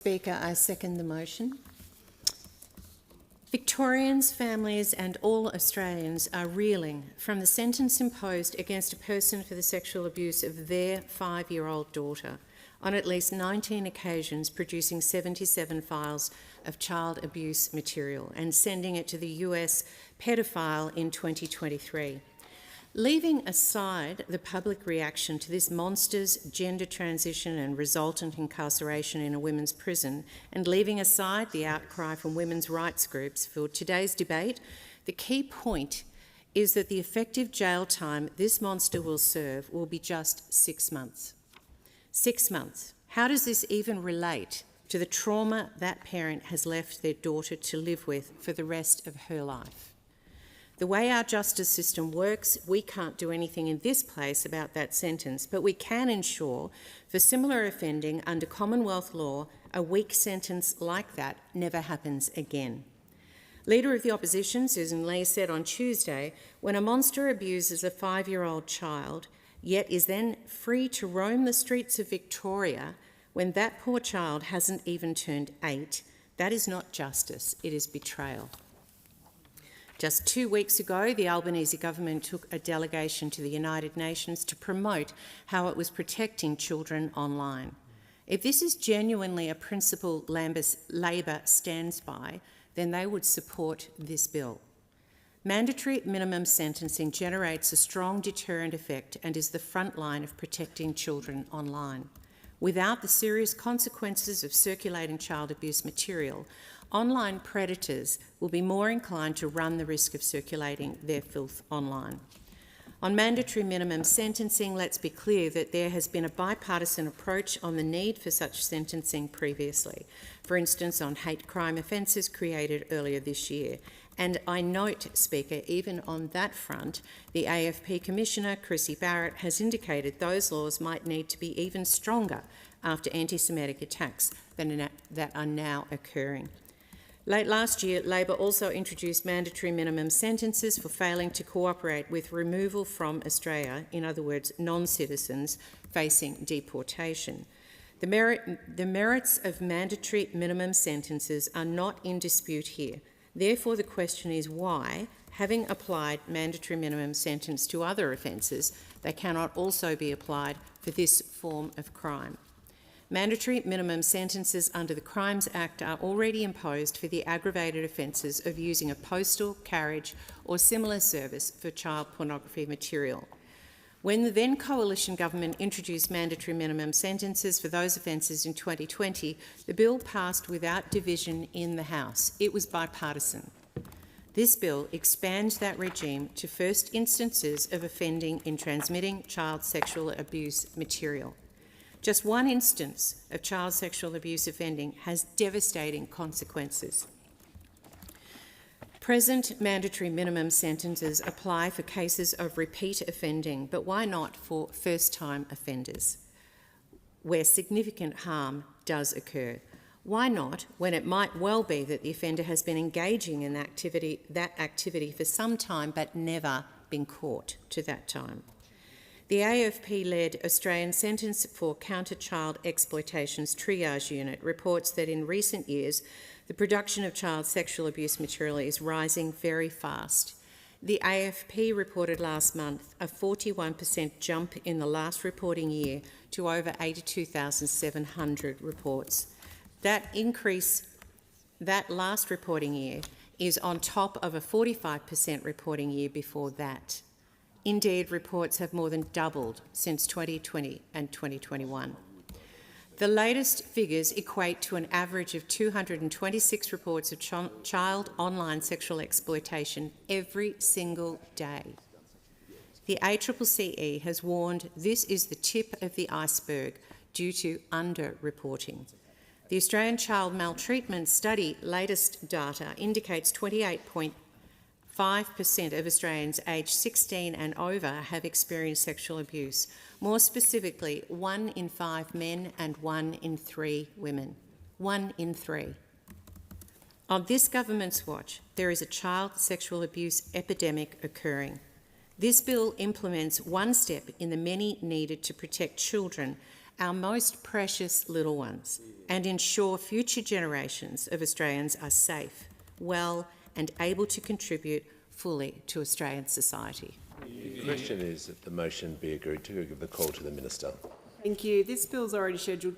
Speaker, I second the motion. Victorians, families and all Australians are reeling from the sentence imposed against a person for the sexual abuse of their 5-year-old daughter on at least 19 occasions, producing 77 files of child abuse material and sending it to the US paedophile in 2023. Leaving aside the public reaction to this monster's gender transition and resultant incarceration in a women's prison, and leaving aside the outcry from women's rights groups for today's debate, the key point is that the effective jail time this monster will serve will be just 6 months. 6 months. How does this even relate to the trauma that parent has left their daughter to live with for the rest of her life? The way our justice system works, we can't do anything in this place about that sentence, but we can ensure for similar offending under Commonwealth law, a weak sentence like that never happens again. Leader of the Opposition, Susan Lee, said on Tuesday, when a monster abuses a 5-year-old child, yet is then free to roam the streets of Victoria when that poor child hasn't even turned 8, that is not justice, it is betrayal. Just 2 weeks ago, the Albanese government took a delegation to the United Nations to promote how it was protecting children online. If this is genuinely a principle Labor stands by, then they would support this bill. Mandatory minimum sentencing generates a strong deterrent effect and is the front line of protecting children online. Without the serious consequences of circulating child abuse material, online predators will be more inclined to run the risk of circulating their filth online. On mandatory minimum sentencing, let's be clear that there has been a bipartisan approach on the need for such sentencing previously, for instance on hate crime offences created earlier this year. And I note, Speaker, even on that front, the AFP Commissioner, Chrissy Barrett, has indicated those laws might need to be even stronger after anti-Semitic attacks that are now occurring. Late last year, Labor also introduced mandatory minimum sentences for failing to cooperate with removal from Australia, in other words, non-citizens facing deportation. The merits of mandatory minimum sentences are not in dispute here. Therefore, the question is why, having applied mandatory minimum sentence to other offences, they cannot also be applied for this form of crime. Mandatory minimum sentences under the Crimes Act are already imposed for the aggravated offences of using a postal, carriage or similar service for child pornography material. When the then coalition government introduced mandatory minimum sentences for those offences in 2020, the bill passed without division in the House. It was bipartisan. This bill expands that regime to first instances of offending in transmitting child sexual abuse material. Just one instance of child sexual abuse offending has devastating consequences. Present mandatory minimum sentences apply for cases of repeat offending, but why not for first-time offenders, where significant harm does occur? Why not when it might well be that the offender has been engaging in that activity for some time but never been caught to that time? The AFP-led Australian Centres for Counter Child Exploitation's triage unit reports that in recent years, the production of child sexual abuse material is rising very fast. The AFP reported last month a 41% jump in the last reporting year to over 82,700 reports. That increase, that last reporting year, is on top of a 45% reporting year before that. Indeed, reports have more than doubled since 2020 and 2021. The latest figures equate to an average of 226 reports of child online sexual exploitation every single day. The ACCCE has warned this is the tip of the iceberg due to under-reporting. The Australian Child Maltreatment Study latest data indicates 28.5% of Australians aged 16 and over have experienced sexual abuse. More specifically, 1 in 5 men and 1 in 3 women. 1 in 3. On this government's watch, there is a child sexual abuse epidemic occurring. This bill implements one step in the many needed to protect children our most precious little ones and ensure future generations of Australians are safe, well and able to contribute fully to Australian society. The question is that the motion be agreed to. I give the call to the Minister. Thank you. This bill is already scheduled